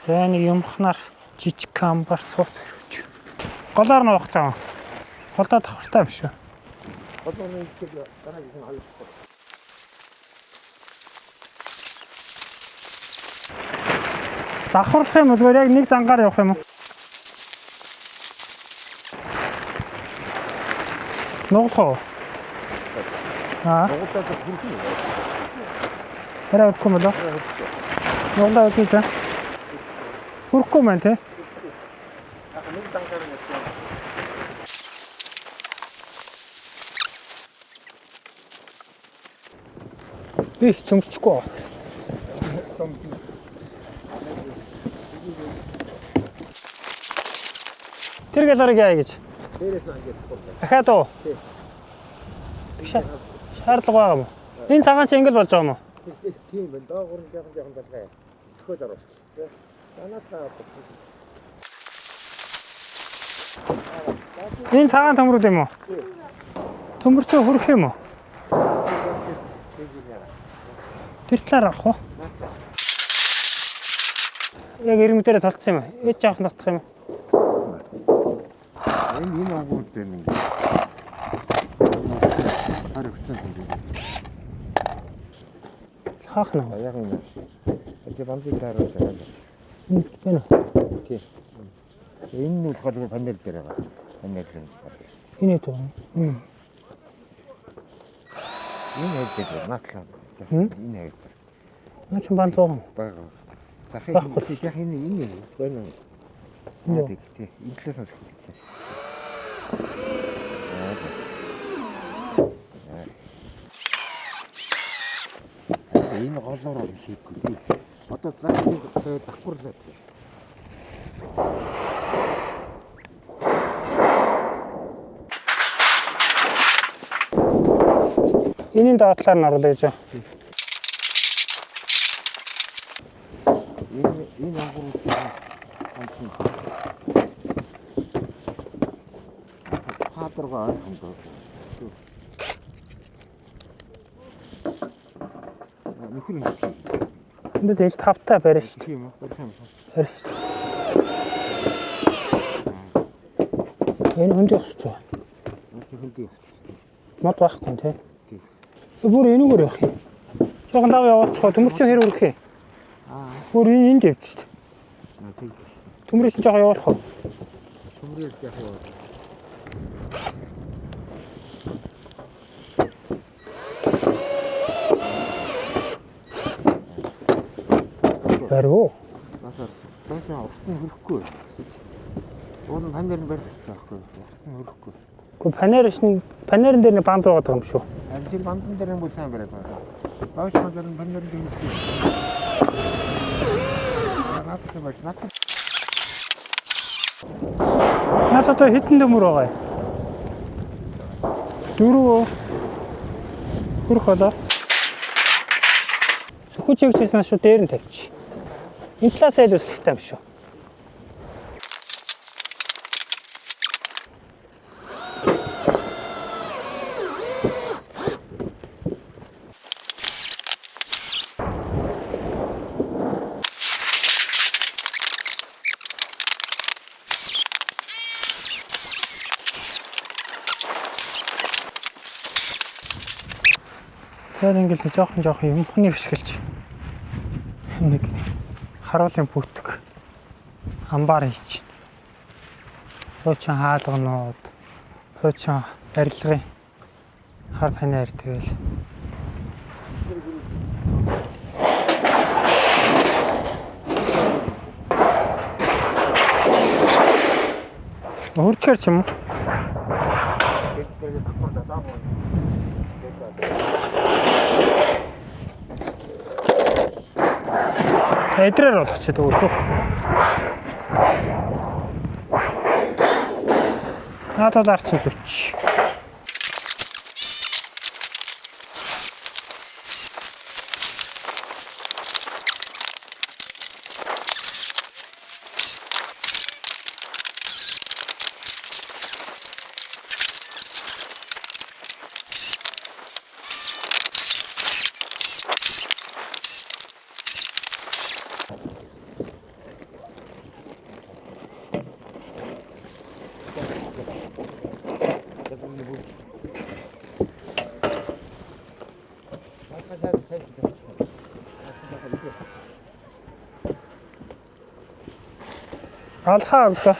За нэг юмхнаар жижиг камбар сууц өрөвч. Голоор нь уух цаа. Голдоо давхартай биш үү? Голооны чиг дараагийн хоёр. Давхарлах юм уу? Яг нэг зангаар явах юм уу? Нуглах уу? Нуглаад хүрэх юм. Хараа өгөх юм болоо? Нуглаа өгөх юм. Хүрхгүй маань те? Яг нэг зангаар нь явсан. Би цөмөрчихгүй. Тэр гэлэрэг яа гэж. Дээрээс нь ангид болдог. Дахиад уу? Шаардлага байгаа мó? Энэ цагаан чи ингэл болж байгаа мó? Тийм байна. Доогуур нь жоохон болгоо. Төхөө заруу. Танаас Энэ цагаан төмрүүд юм уу? Төмөрчөө хүрэх юм уу? Тэр талаар авах уу? Яг ирмэдэрээ толцсон юм уу? Ээж авах татах юм уу? энэ ангууд дээр нэг хараа хөцөн юм. Хаах нь. Яг энэ. Тэгээ бамжиг таараа цагаан. Энэ байна. Тийм. Энэ нь болохоор панел дээр байгаа. Панел дээр. Энэ үү? Энэ хэвээр натлаа. Энэ хэвээр. Наач бан цоо. Бага. Захыг яг энэ байна. Энэ тийм. Инглээс нь. Энэ голоор хийхгүй тийм. Одоо захыг давхарлаа. Энийн доотлоор нь оруулаа гэж. Энэ ангууд амтсан. Хаадргаа хандаа. Нөхөр нь. Энд дэж тавтай барь шүү дээ. Тийм үү? Барь шүү дээ. Энэ хөндий өсч байгаа. Хөндий. Мод байхгүй тий. Бүр энүүгээр явах юм. Жохон лав явуулчихоо төмөрчөө хэр өрөх юм. Бүр энд явж шүү дээ. Төмрөөс нь жохон явуулах уу? Төмрөөс яах вэ? Бариу. Баасаа уртын хөрөхгүй. Уун панер нь барих хэрэгтэй байхгүй. Уртын хөрөхгүй. Гэхдээ панерын дээр нэг бамз байгаа юм шүү. Тэр бамзан дээр нь бүр сайн бариад байгаа. Доош панер нь панерын дээр хөрөхгүй. Наадах байх. Наадах. Яас одоо хитэн дөмөр байгаа юм. Дөрөв хөрөх болоо. Сүхүчийг чийсэн шүү дээр нь тавьчих. Энэ талаас айл үслэхтэй юм шүү. Тэгэхээр ингээл жоохон юмхныг ашиглаж нэг харуулын бүтг амбар хийчих. Хуучин хаалганууд, хуучин барилгын хар панер тэгэл. Хурцгар ч юм уу? Эдрээр болгочих тэгвэл. Надад арчин зүч. Алхаа авлаа.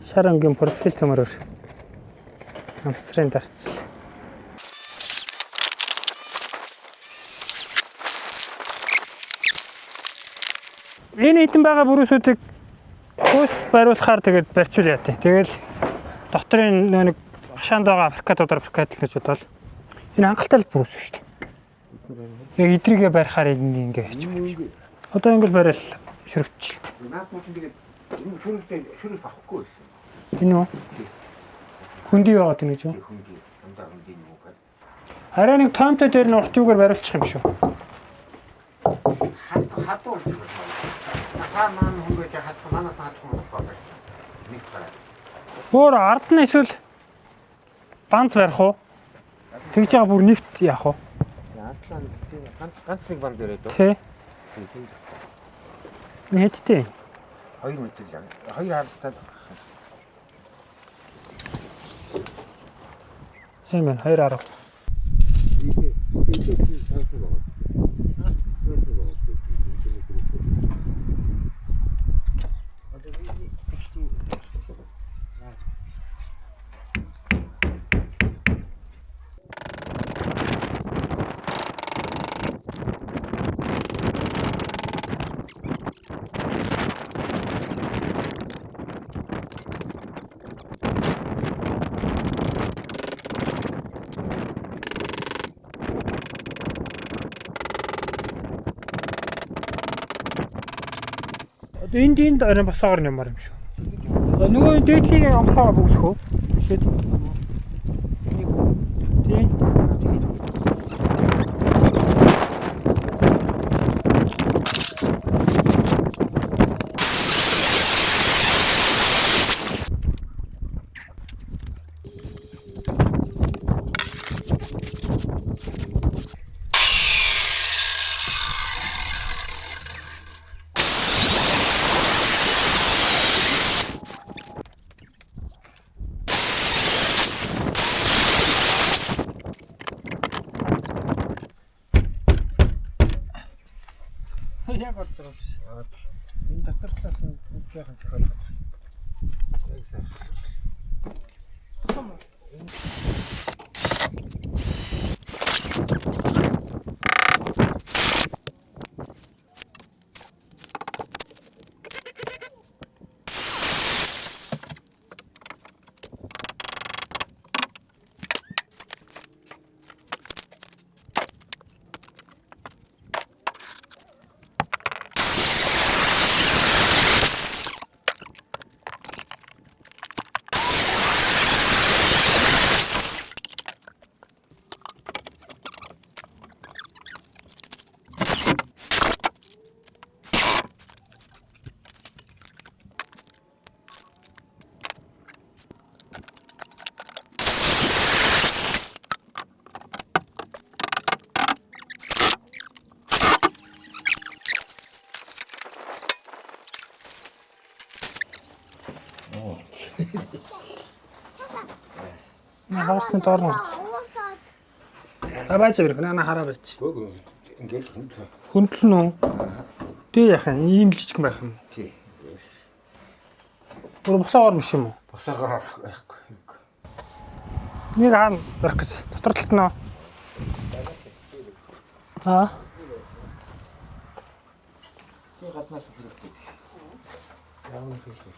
Шарангийн профиль төмөрөөр амсрын дарцл. Энэ хэдэн байгаа бүрүүсүүдийг хөөс бариулахаар тэгээд барьчул яа тий. Тэгэл доторын нэг хашаанд байгаа аппликатор гэж бодвол энэ хангалттай л бүрүүс шүү дээ. Яг идрийгээ барихаар ингэ хийчих. Одоо ингэ л барил шүрвчилт. Наадмууд тэгээд энэ шүрэл авахгүй. Энэ үү? Хүндий яваад байна гэж юу? Хүндий, дандаа хүндий юм уу? Арай нэг тоомтой дээр нь урт юугаар бариулчих юм шүү. Хатуул. Хаа маань хөнгөж хатуул манаас хатуул байна. Нэг гараа. Бүр ард нь эсвэл банц барих уу? Тэгж байгаа бүр нэгт яах уу? Ардлаа ганц нэг банд ирээд үү? Тий. Нэттэй. 2 метр л. 2 хардтаа. Хэмээн 2.10. Энд арай басаагаар нэмэр юм шүү. Нөгөө дээдлийг амхаа бүгсэх үү? Тийм. Яг болчихсон. Энэ дотор талаас нь үдгийнхэн сахиулах. Яг сайн. Хаарсан доор нь. Абаач ирэх наа хараа байж. Ингээд Хөндлөн үү? Тэ яхаа ийм л жижиг байх юм. тий. Бүр босоогоор биш юм уу? Босоогоор байхгүй. Нэг хаана барих гэж дотор талд нь. Аа. Тий гаднаас хэрэгтэй. Яавна хэрэгтэй.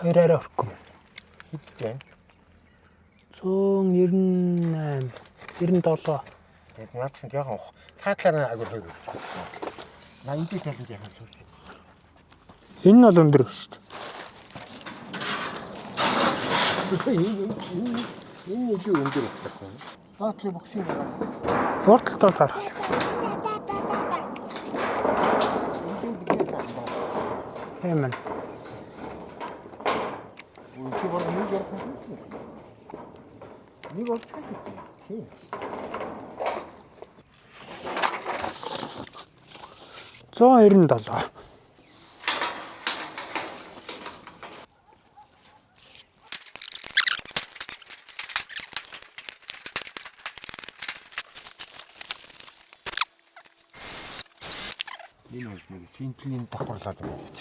2 арай өрөхгүй. Хэдтэй. 198 97. Тэгээд наад чинь яг таатлаараа агуул хоёр. На эндээ талд яхаа шүү. Энэ нь бол өндөр шүү дээ. Энэ илүү өндөр байна. Таатлын боксинг байна. Урталт бол гарах. Хэмээн. Үгүй бол нэг ярих юм. Нэг бол таатай. Тийм. $197. Энэ бол нэг финтлийн давхарлаад байна гэж.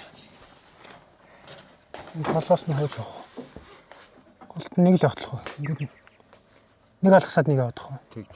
Энэ толгоос нь хойж явах. Голд нэг л явах уу? Ингээд нэг алгасаад нэг явах уу? Тэг.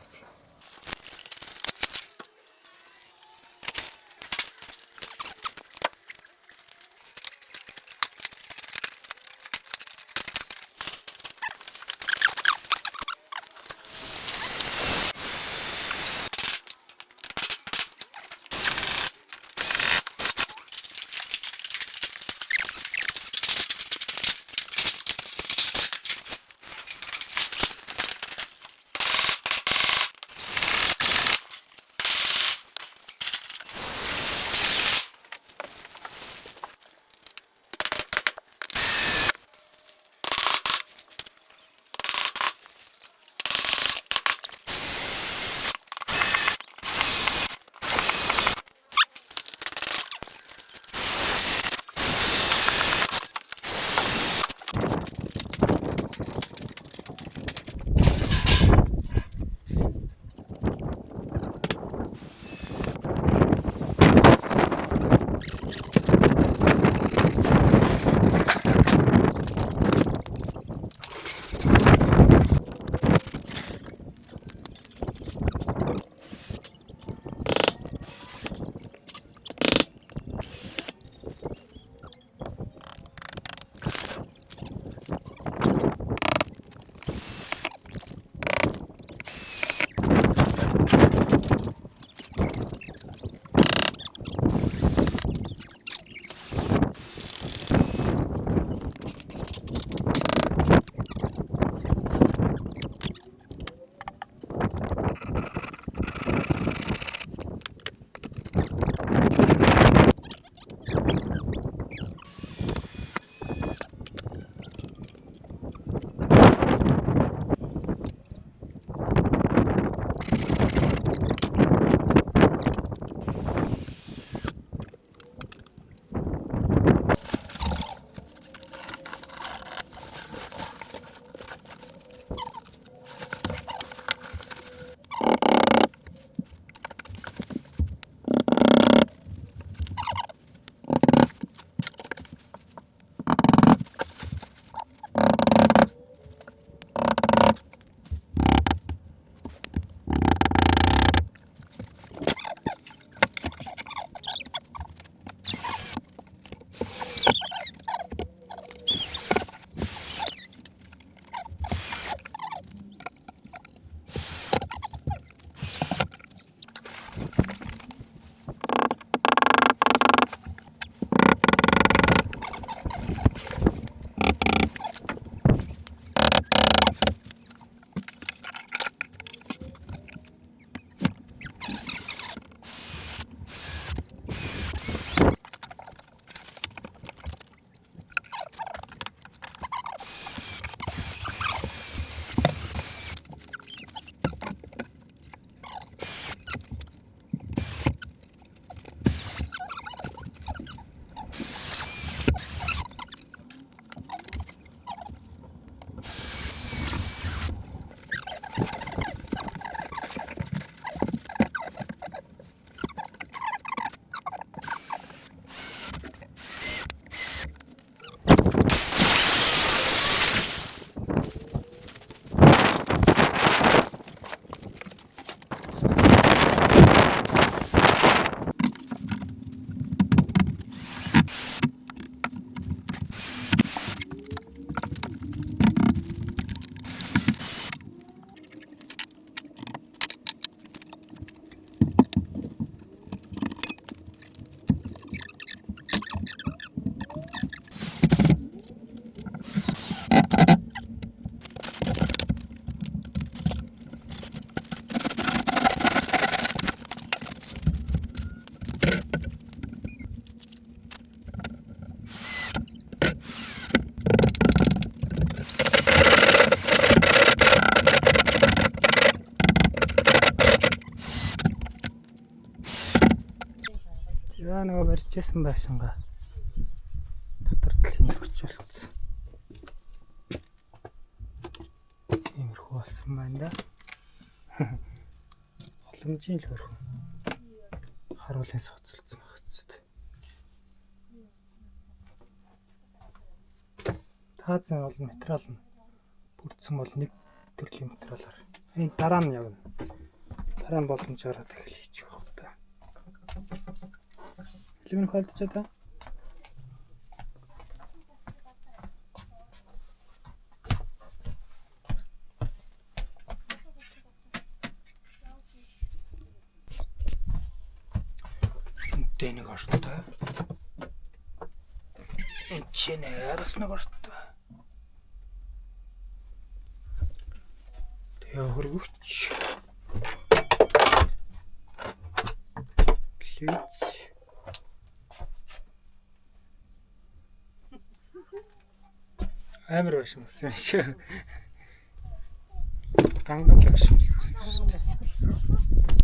хичээсэн байшингаа дотор талын хөрчүүлсэн. Иймэрхүү болсон байна да. Боломжийн л хөрхөн. Харуулын соцолцсон байх хэвчээ. Таазан бол материал нь бүрдсэн бол нэг төрлийн материалаар. Энэ дараа нь явна. Дараа нь боломжоор дахиад хийчих واخ та. Хэлмэр холдчихо та. Энтэй нэг ортой. Энд чинь бас нэг ортой. Тэгээ хөргөч. Лүц. Амар башин болсон юм шиг. Ганган башин болсон шүү дээ.